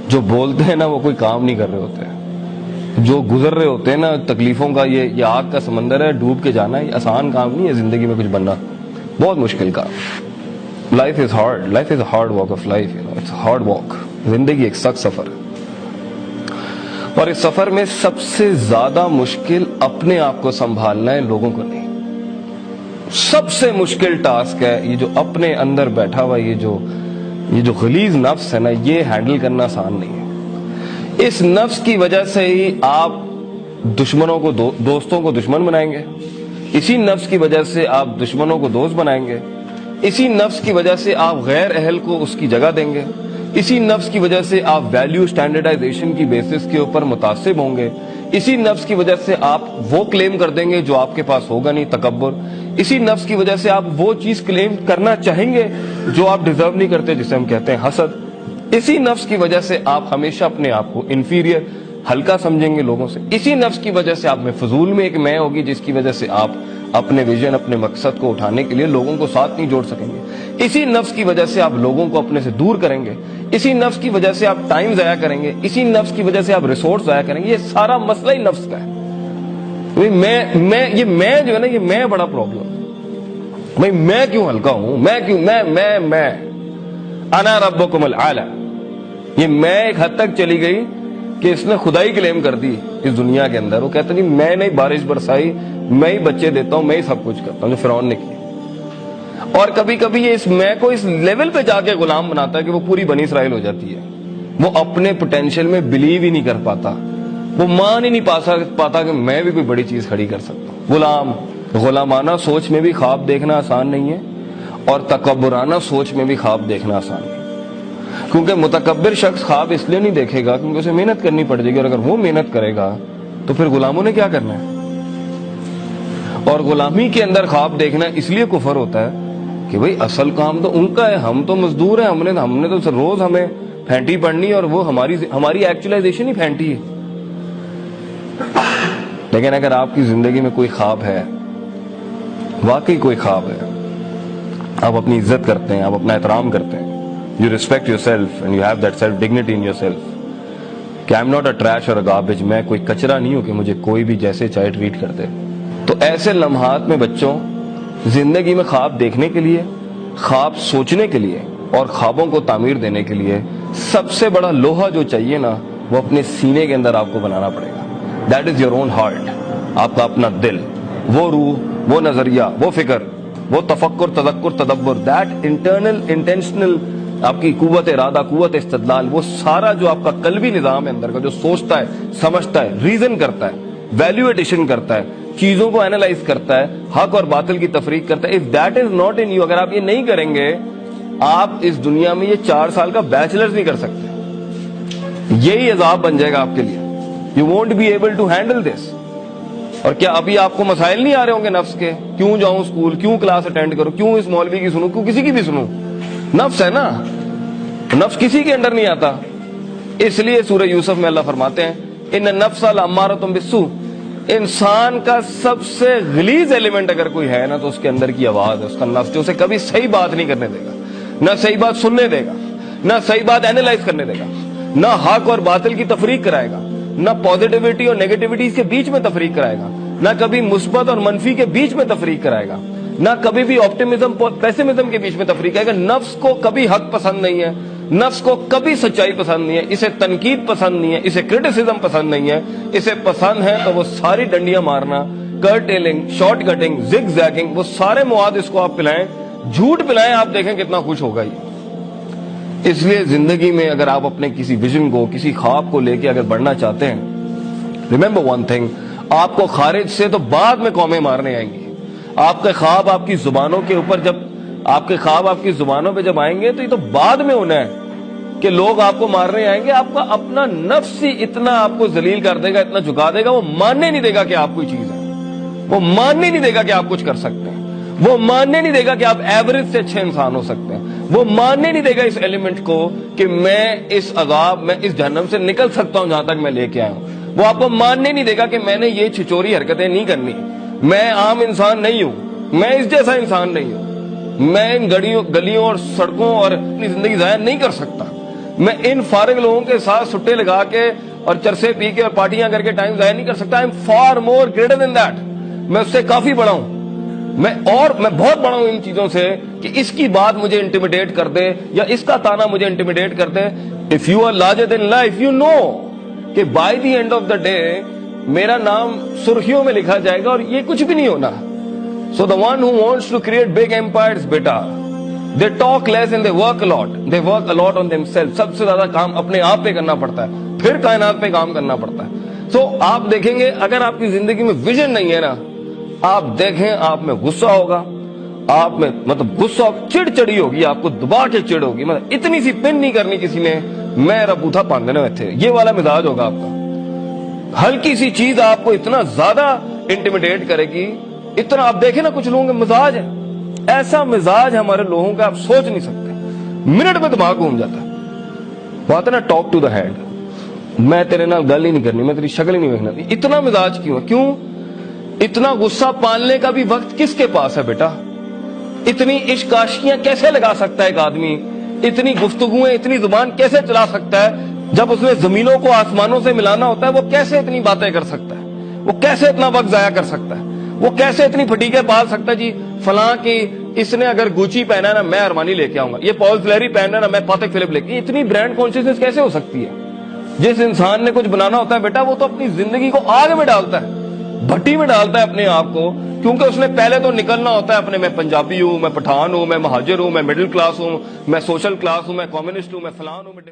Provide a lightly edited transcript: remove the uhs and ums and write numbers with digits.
جو بولتے ہیں نا وہ کوئی کام نہیں کر رہے ہوتے. جو گزر رہے ہوتے ہیں نا تکلیفوں کا, یہ آگ کا سمندر ہے, ڈوب کے جانا, یہ آسان کام نہیں ہے زندگی میں کچھ بننا, بہت مشکل کام. Life is hard, life is a hard walk of life, it's hard walk. زندگی ایک سخت سفر ہے, اور اس سفر میں سب سے زیادہ مشکل اپنے آپ کو سنبھالنا ہے, لوگوں کو نہیں. سب سے مشکل ٹاسک ہے یہ جو اپنے اندر بیٹھا ہوا یہ جو غلیظ نفس ہے نا, یہ ہینڈل کرنا آسان نہیں ہے. اس نفس کی وجہ سے ہی آپ دشمنوں کو دوستوں کو دشمن بنائیں گے, اسی نفس کی وجہ سے آپ دشمنوں کو دوست بنائیں گے, اسی نفس کی وجہ سے آپ غیر اہل کو اس کی جگہ دیں گے, اسی نفس کی وجہ سے آپ ویلیو سٹینڈرڈائزیشن کی بیسس کے اوپر متعصب ہوں گے, اسی نفس کی وجہ سے آپ وہ کلیم کر دیں گے جو آپ کے پاس ہوگا نہیں, تکبر. اسی نفس کی وجہ سے آپ وہ چیز کلیم کرنا چاہیں گے جو آپ ڈیزرو نہیں کرتے, جسے ہم کہتے ہیں حسد. اسی نفس کی وجہ سے آپ ہمیشہ اپنے آپ کو انفیریئر, ہلکا سمجھیں گے لوگوں سے. اسی نفس کی وجہ سے آپ میں فضول میں ایک میں ہوگی, جس کی وجہ سے آپ اپنے ویژن, اپنے مقصد کو اٹھانے کے لیے لوگوں کو ساتھ نہیں جوڑ سکیں گے. اسی نفس کی وجہ سے آپ لوگوں کو اپنے سے دور کریں گے, اسی نفس کی وجہ سے آپ ٹائم ضائع کریں گے, اسی نفس کی وجہ سے آپ ریسورس ضائع کریں گے. یہ سارا مسئلہ ہی نفس کا ہے. یہ میں جو ہے نا, یہ میں بڑا پرابلم. میں کیوں ہلکا ہوں, میں انا ربکم الاعلی. یہ میں ایک حد تک چلی گئی کہ اس نے خدائی کلیم کر دی اس دنیا کے اندر. وہ کہتا نہیں میں نے بارش برسائی, میں ہی بچے دیتا ہوں, میں ہی سب کچھ کرتا ہوں, جو فرعون نے کیا. اور کبھی کبھی یہ اس میں کو اس لیول پہ جا کے غلام بناتا ہے کہ وہ پوری بنی اسرائیل ہو جاتی ہے. وہ اپنے پوٹینشیل میں بلیو ہی نہیں کر پاتا, وہ مان ہی نہیں پاتا کہ میں بھی کوئی بڑی چیز کھڑی کر سکتا ہوں. غلامانہ سوچ میں بھی خواب دیکھنا آسان نہیں ہے, اور تکبرانہ سوچ میں بھی خواب دیکھنا آسان نہیں. کیونکہ متکبر شخص خواب اس لیے نہیں دیکھے گا کیونکہ اسے محنت کرنی پڑ جائے گی, اور اگر وہ محنت کرے گا تو پھر غلاموں نے کیا کرنا ہے. اور غلامی کے اندر خواب دیکھنا اس لیے کفر ہوتا ہے کہ بھئی اصل کام تو ان کا ہے, ہم تو مزدور ہیں, ہم نے تو روز ہمیں پھینٹی پڑنی, اور وہ ہماری ایکچولائزیشن ہی پھینٹی ہے. لیکن اگر آپ کی زندگی میں کوئی خواب ہے, واقعی کوئی خواب ہے, آپ اپنی عزت کرتے ہیں, آپ اپنا احترام کرتے ہیں, you respect yourself and you have that self dignity in yourself, کہ I'm not a trash or a garbage, میں کوئی کچرا نہیں ہوں کہ مجھے کوئی بھی جیسے چاہے ٹریٹ کر دے. تو ایسے لمحات میں بچوں, زندگی میں خواب دیکھنے کے لیے, خواب سوچنے کے لیے, اور خوابوں کو تعمیر دینے کے لیے سب سے بڑا لوہا جو چاہیے نا, وہ اپنے سینے کے اندر آپ کو بنانا پڑے گا. That is your own heart, آپ کا اپنا دل, وہ روح, وہ نظریہ, وہ فکر, وہ تفکر, تذکر, تدبر, that internal intentional آپ کی قوت ارادہ, قوت استدلال, وہ سارا جو آپ کا قلبی نظام ہے اندر کا, جو سوچتا ہے, سمجھتا ہے, ریزن کرتا ہے, ویلیو ایڈیشن کرتا ہے, چیزوں کو اینالائز کرتا ہے, حق اور باطل کی تفریق کرتا ہے. if that is not in you, اگر آپ یہ نہیں کریں گے, آپ اس دنیا میں یہ 4 سال کا بیچلرز نہیں کر سکتے. یہی عذاب بن جائے گا آپ کے لیے. you won't be able to handle this. اور کیا ابھی آپ کو مسائل نہیں آ رہے ہوں گے نفس کے, کیوں جاؤں اسکول, کیوں کلاس اٹینڈ کروں, کیوں اس مولوی کی سنوں, کیوں کسی کی بھی سنوں. نفس ہے نا, نفس کسی کے اندر نہیں آتا. اس لیے سورہ یوسف میں اللہ فرماتے ہیں ان النفس لامارۃ بالسوء, انسان کا سب سے غلیظ ایلیمنٹ اگر کوئی ہے نا تو اس کے اندر کی آواز ہے, اس کا نفس, جو اسے کبھی صحیح بات نہیں کرنے دے گا, نہ صحیح بات سننے دے گا, نہ صحیح بات اینالائز کرنے دے گا, نہ حق اور باطل کی تفریق کرائے گا, نہ پازیٹیوٹی اور نیگیٹیوٹی کے بیچ میں تفریق کرائے گا, نہ کبھی مثبت اور منفی کے بیچ میں تفریق کرائے گا, نہ کبھی بھی آپٹیمزم پیسمزم کے بیچ میں تفریق کرے گا. نفس کو کبھی حق پسند نہیں ہے, نفس کو کبھی سچائی پسند نہیں ہے, اسے تنقید پسند نہیں ہے, اسے کرٹیسزم پسند نہیں ہے. اسے پسند ہے تو وہ ساری ڈنڈیاں مارنا, کرٹیلنگ, شارٹ کٹنگ, زگ زیگنگ, وہ سارے مواد اس کو آپ پلائیں, جھوٹ پلائیں, آپ دیکھیں کتنا خوش ہوگا یہ. اس لیے زندگی میں اگر آپ اپنے کسی ویژن کو, کسی خواب کو لے کے اگر بڑھنا چاہتے ہیں, ریممبر ون تھنگ, آپ کو خارج سے تو بعد میں قومیں مارنے آئیں گی. آپ کے خواب آپ کی زبانوں کے اوپر جب آپ کے خواب آپ کی زبانوں پہ جب آئیں گے تو یہ تو بعد میں ہونا ہے کہ لوگ آپ کو مارنے آئیں گے. آپ کا اپنا نفس ہی اتنا آپ کو ذلیل کر دے گا, اتنا جھکا دے گا, وہ ماننے نہیں دے گا کہ آپ کوئی چیز ہے, وہ ماننے نہیں دے گا کہ آپ کچھ کر سکتے ہیں, وہ ماننے نہیں دے گا کہ آپ ایوریج سے اچھے انسان ہو سکتے ہیں, وہ ماننے نہیں دے گا اس ایلیمنٹ کو کہ میں اس عذاب, میں اس جہنم سے نکل سکتا ہوں جہاں تک میں لے کے آیا ہوں. وہ آپ کو ماننے نہیں دے گا کہ میں نے یہ چھچوری حرکتیں نہیں کرنی, میں عام انسان نہیں ہوں, میں اس جیسا انسان نہیں ہوں, میں ان گلیوں اور سڑکوں اور اپنی زندگی ضائع نہیں کر سکتا. میں ان فارغ لوگوں کے ساتھ سٹے لگا کے اور چرسے پی کے اور پارٹیاں کر کے ٹائم ضائع نہیں کر سکتا. I am for more greater than that. میں اس سے کافی بڑا ہوں. میں بہت بڑا ہوں ان چیزوں سے کہ اس کی بات مجھے انٹیمیڈیٹ کر دے یا اس کا تانا مجھے انٹیمیڈیٹ کر دے. If you are larger than life, you know کہ by the end of the day میرا نام سرخیوں میں لکھا جائے گا اور یہ کچھ بھی نہیں ہونا. So the one who wants to create big empires, beta, they talk less and they work a lot. They work a lot on themselves. سب سے زیادہ کام اپنے آپ پہ کرنا پڑتا ہے, پھر کائنات پہ کام کرنا پڑتا ہے. So آپ دیکھیں گے اگر آپ کی زندگی میں ویژن نہیں ہے نا, آپ دیکھیں آپ میں غصہ ہوگا, آپ میں مطلب غصہ چڑ چڑی ہوگی, آپ کو دبا کے چڑ ہوگی, مطلب اتنی سی پن نہیں کرنی کسی نے, میں ربوتھا باندھنے میں تھے, یہ والا مزاج ہوگا آپ کا. ہلکی سی چیز آپ کو اتنا زیادہ انٹیمیڈیٹ کرے گی, اتنا. آپ دیکھیں نا کچھ لوگوں کا مزاج ہے, ایسا مزاج ہمارے لوگوں کا آپ سوچ نہیں سکتے, منٹ میں دماغ گھوم جاتا ہے. بات ہے نا ٹاک ٹو دا ہیڈ, میں تیرے نال گل ہی نہیں کرنی, میں تیری شکل ہی نہیں دیکھنا. اتنا مزاج کیوں ہے؟ کیوں اتنا غصہ پالنے کا بھی وقت کس کے پاس ہے بیٹا؟ اتنی عشق عاشقیاں کیسے لگا سکتا ہے ایک آدمی؟ اتنی گفتگویں, اتنی زبان کیسے چلا سکتا ہے؟ جب اس نے زمینوں کو آسمانوں سے ملانا ہوتا ہے, وہ کیسے اتنی باتیں کر سکتا ہے؟ وہ کیسے اتنا وقت ضائع کر سکتا ہے؟ وہ کیسے اتنی پھٹیکیں پال سکتا ہے؟ جی فلاں کی اس نے اگر گوچی پہنا ہے نا, میں ارمانی لے کے آؤں گا. یہ پال فلیری پہنا ہے نا, میں پاتک فلپ لے کے. اتنی برانڈ کانشیسنس کیسے ہو سکتی ہے؟ جس انسان نے کچھ بنانا ہوتا ہے بیٹا, وہ تو اپنی زندگی کو آگ میں ڈالتا ہے, بھٹی میں ڈالتا ہے اپنے آپ کو, کیونکہ اس نے پہلے تو نکلنا ہوتا ہے اپنے, میں پنجابی ہوں, میں پٹھان ہوں, میں مہاجر ہوں, میں مڈل کلاس ہوں, میں سوشل کلاس ہوں, میں کمیونسٹ ہوں, میں فلان ہوں, میں